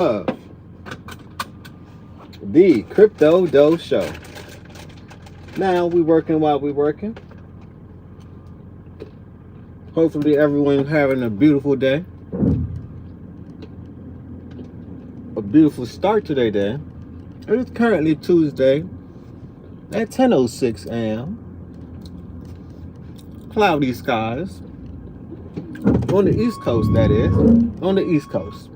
of the Crypto Doe Show. Now we working while we working. Hopefully everyone's having a beautiful day. A beautiful start to their day. It is currently Tuesday at 10:06 a.m. Cloudy skies. On the East Coast, that is. On the East Coast.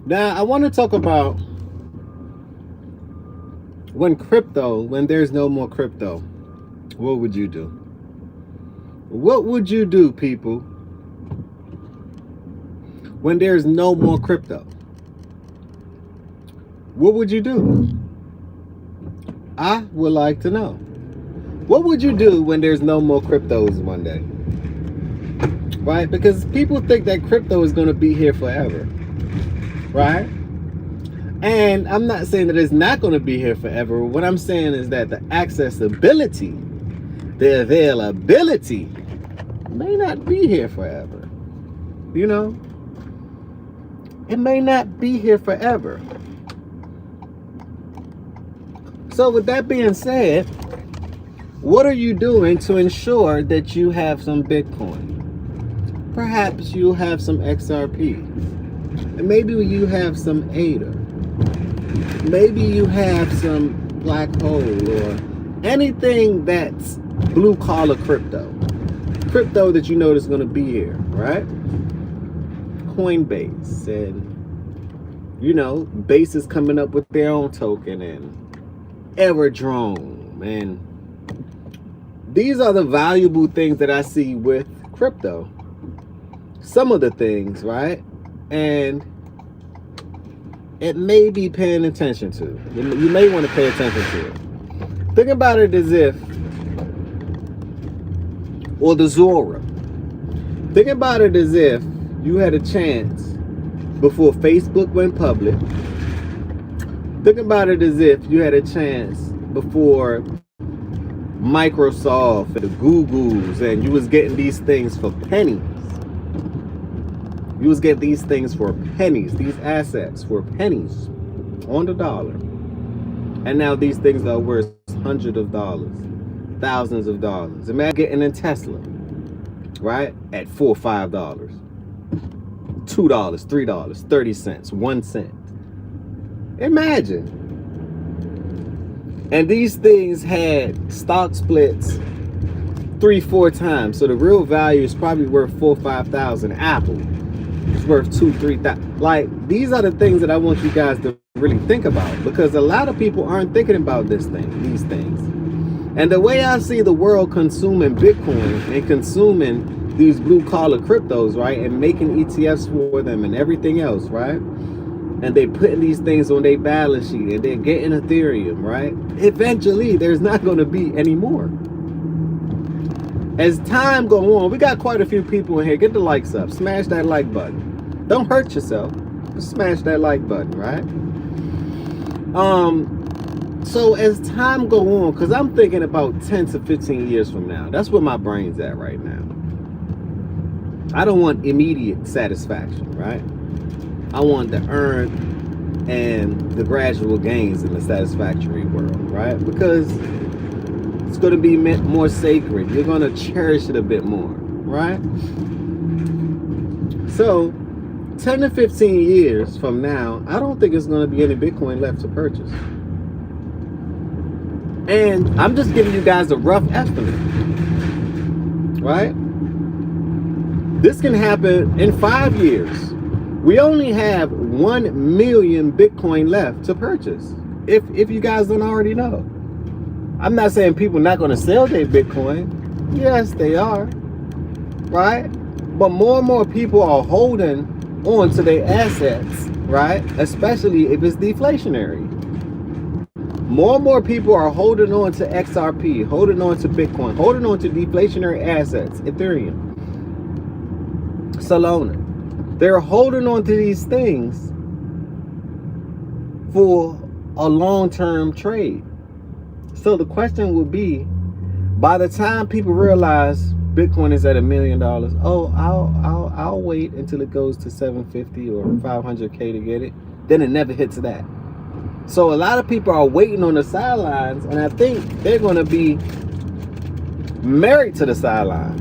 Now, I want to talk about when there's no more crypto, what would you do? What would you do, people, when there's no more crypto? What would you do? I would like to know. What would you do when there's no more cryptos one day? Right? Because people think that crypto is going to be here forever. Right? And I'm not saying that it's not going to be here forever. What I'm saying is that the accessibility, the availability may not be here forever. You know? It may not be here forever. So with that being said, what are you doing to ensure that you have some Bitcoin? Perhaps you have some XRP. And maybe you have some ADA. Maybe you have some black hole or anything that's blue collar crypto. Crypto that you know is going to be here, right? Coinbase and, Base is coming up with their own token and Everdrome. And these are the valuable things that I see with crypto. Some of the things, right? And it may be paying attention to. You may want to pay attention to it. Think about it as if, or the Zora. Think about it as if you had a chance before Facebook went public. Think about it as if you had a chance before Microsoft and the Googles, and you was getting these things for pennies. You was getting these things for pennies, these assets for pennies on the dollar. And now these things are worth hundreds of dollars, thousands of dollars. Imagine getting a Tesla, right? At $4 or $5, $2, $3, 30 cents, 1 cent. Imagine. And these things had stock splits 3-4 times. So the real value is probably worth 4,000 or 5,000. Apple is worth 2,000-3,000. Like, these are the things that I want you guys to really think about, because a lot of people aren't thinking about these things. And the way I see the world consuming Bitcoin and consuming these blue collar cryptos, right, and making ETFs for them and everything else, right, and they putting these things on their balance sheet and they're getting Ethereum, right, eventually there's not going to be any more. As time go on, we got quite a few people in here. Get the likes up. Smash that like button. Don't hurt yourself. Just smash that like button, right? So as time go on, because I'm thinking about 10 to 15 years from now. That's where my brain's at right now. I don't want immediate satisfaction, right? I want the earn and the gradual gains in the satisfactory world, right? Because it's going to be more sacred. You're going to cherish it a bit more, right? So 10 to 15 years from now, I don't think it's going to be any Bitcoin left to purchase. And I'm just giving you guys a rough estimate, right? This can happen in 5 years. We only have 1 million Bitcoin left to purchase. If you guys don't already know. I'm not saying people are not going to sell their Bitcoin. Yes, they are. Right? But more and more people are holding on to their assets, right? Especially if it's deflationary. More and more people are holding on to XRP, holding on to Bitcoin, holding on to deflationary assets, Ethereum, Solana. They're holding on to these things for a long-term trade. So the question will be, by the time people realize Bitcoin is at $1 million. Oh, I'll wait until it goes to 750 or 500K to get it. Then it never hits that. So a lot of people are waiting on the sidelines, and I think they're going to be married to the sidelines.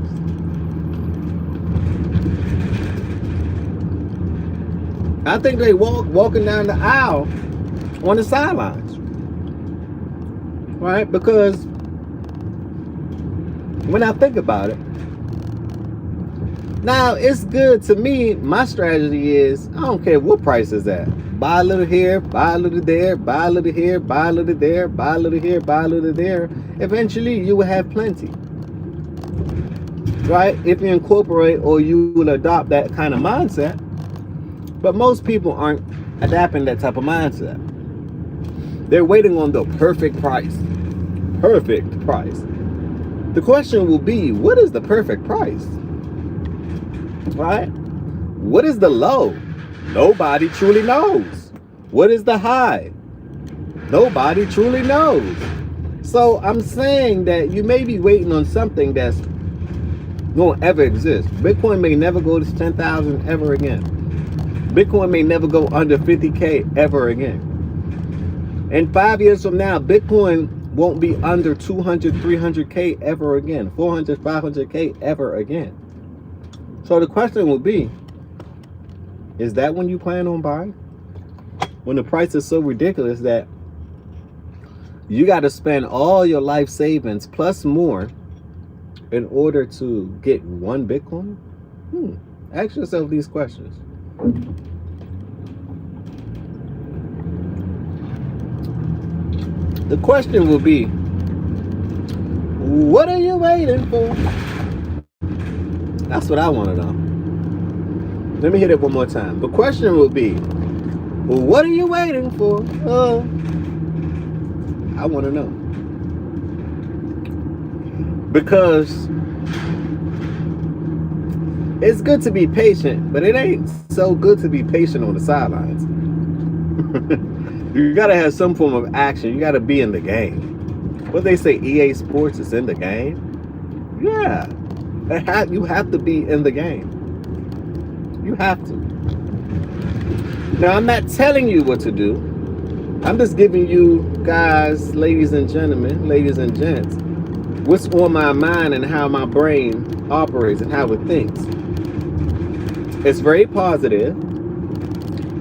I think they walking down the aisle on the sidelines, right? Because when I think about it, now it's good to me. My strategy is, I don't care what price is at. Buy a little here, buy a little there, buy a little here, buy a little there, buy a little here, buy a little there. Eventually, you will have plenty, right? If you incorporate or you will adopt that kind of mindset. But most people aren't adapting that type of mindset. They're waiting on the perfect price. Perfect price. The question will be, what is the perfect price? Right? What is the low? Nobody truly knows. What is the high? Nobody truly knows. So I'm saying that you may be waiting on something that's won't ever exist. Bitcoin may never go to 10,000 ever again. Bitcoin may never go under 50K ever again. And 5 years from now, Bitcoin won't be under 200, 300K ever again. 400, 500K ever again. So the question will be, is that when you plan on buying? When the price is so ridiculous that you got to spend all your life savings plus more in order to get one Bitcoin? Ask yourself these questions. The question will be, what are you waiting for? That's what I want to know. Let me hit it one more time. The question will be, what are you waiting for? I want to know. Because it's good to be patient, but it ain't so good to be patient on the sidelines. You gotta have some form of action. You gotta be in the game. What they say, EA Sports is in the game? Yeah. You have to be in the game. You have to. Now, I'm not telling you what to do. I'm just giving you guys, ladies and gentlemen, ladies and gents, what's on my mind and how my brain operates and how it thinks. It's very positive.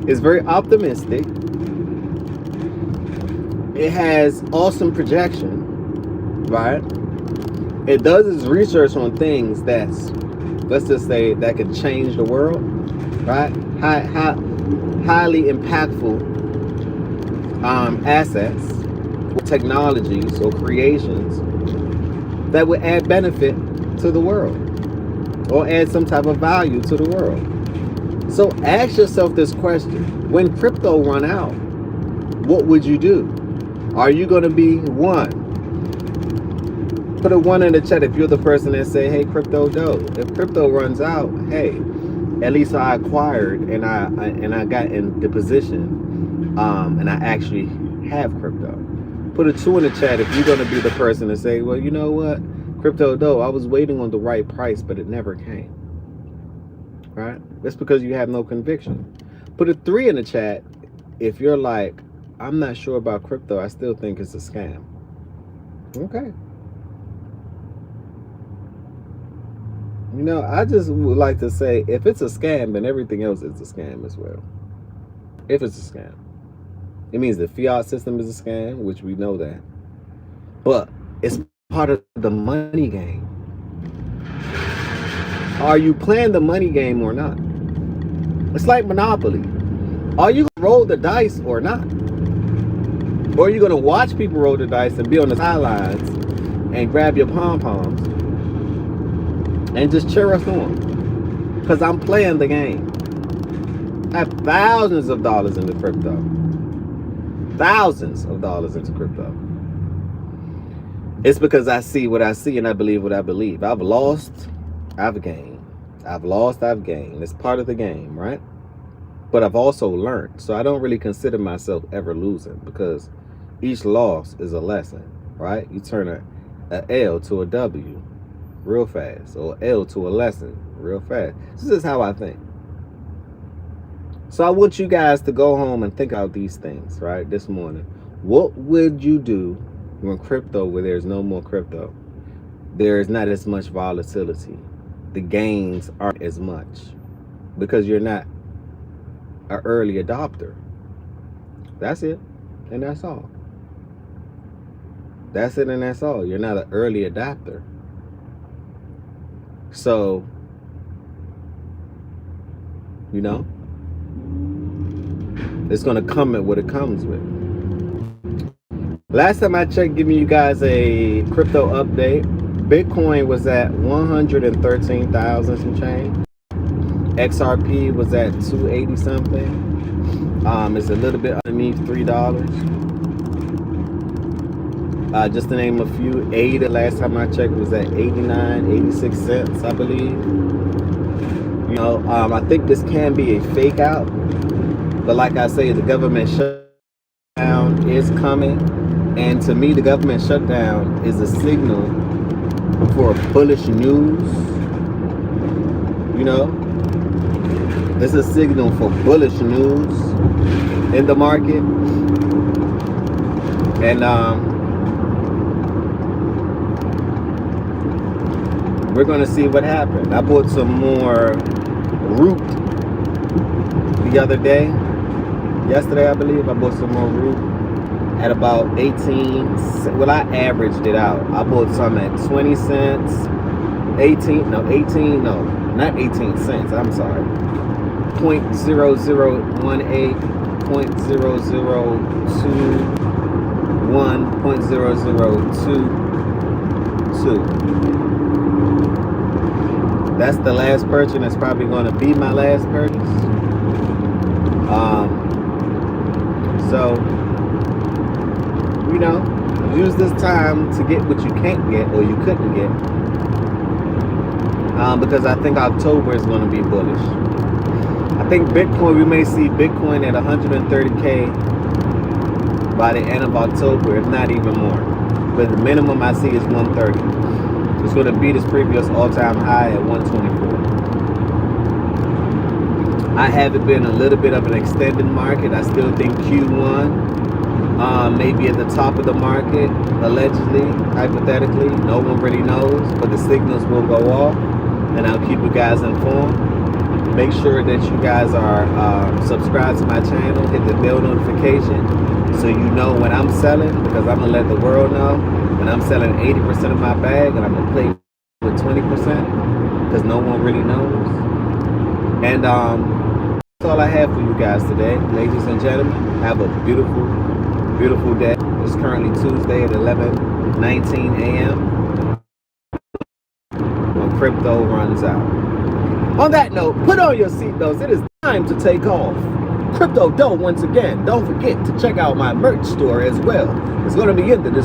It's very optimistic. It has awesome projection, right? It does its research on things that's, let's just say, that could change the world, right? Highly impactful assets, or technologies, or creations that would add benefit to the world, or add some type of value to the world. So ask yourself this question: when crypto run out, what would you do? Are you going to be one? Put a 1 in the chat if you're the person that say, hey, crypto dope. If crypto runs out, hey, at least I acquired and I got in the position and I actually have crypto. Put a 2 in the chat if you're going to be the person to say, well, you know what? Crypto dope. I was waiting on the right price, but it never came. Right? That's because you have no conviction. Put a 3 in the chat if you're like, I'm not sure about crypto. I still think it's a scam. Okay. You know, I just would like to say, if it's a scam, then everything else is a scam as well. If it's a scam. It means the fiat system is a scam, which we know that. But it's part of the money game. Are you playing the money game or not? It's like Monopoly. Are you going to roll the dice or not? Or are you going to watch people roll the dice and be on the sidelines and grab your pom-poms and just cheer us on? Because I'm playing the game. I have thousands of dollars into crypto. Thousands of dollars into crypto. It's because I see what I see and I believe what I believe. I've lost, I've gained. I've lost, I've gained. It's part of the game, right? But I've also learned. So I don't really consider myself ever losing, because each loss is a lesson, right? You turn a L to a W. real fast, or L to a lesson real fast. This is how I think. So I want you guys to go home and think about these things, right, this morning. What would you do when crypto, where there's no more crypto, there's not as much volatility, the gains aren't as much, because you're not an early adopter? That's it, and that's all. That's it, and that's all. You're not an early adopter. So, you know, it's going to come at what it comes with. Last time I checked, giving you guys a crypto update, Bitcoin was at 113,000 some change. XRP was at 280 something. It's a little bit underneath $3. Just to name a few, ADA last time I checked was at 86 cents, I believe. You know, I think this can be a fake out, but like I say, the government shutdown is coming, and to me, the government shutdown is a signal for bullish news. You know, this is a signal for bullish news in the market, and we're gonna see what happened. I bought some more root the other day. Yesterday, I believe, I bought some more root at about 18. Well, I averaged it out. I bought some at 20 cents, 18, not 18 cents, I'm sorry. 0.0018, 0.0021, 0.0022. That's the last purchase. That's probably going to be my last purchase. So, you know, use this time to get what you can't get or you couldn't get. Because I think October is going to be bullish. I think Bitcoin, we may see Bitcoin at 130K by the end of October, if not even more. But the minimum I see is 130. It's going to beat its previous all-time high at 124. I have it been a little bit of an extended market. I still think Q1 maybe at the top of the market, allegedly, hypothetically. No one really knows, but the signals will go off, and I'll keep you guys informed. Make sure that you guys are subscribed to my channel, hit the bell notification so you know when I'm selling, because I'm going to let the world know when I'm selling 80% of my bag, and I'm going to play with 20% because no one really knows. And that's all I have for you guys today. Ladies and gentlemen, have a beautiful, beautiful day. It's currently Tuesday at 11:19 a.m. when crypto runs out. On that note, put on your seatbelts. It is time to take off. Crypto Dough once again. Don't forget to check out my merch store as well. It's going to be in the description.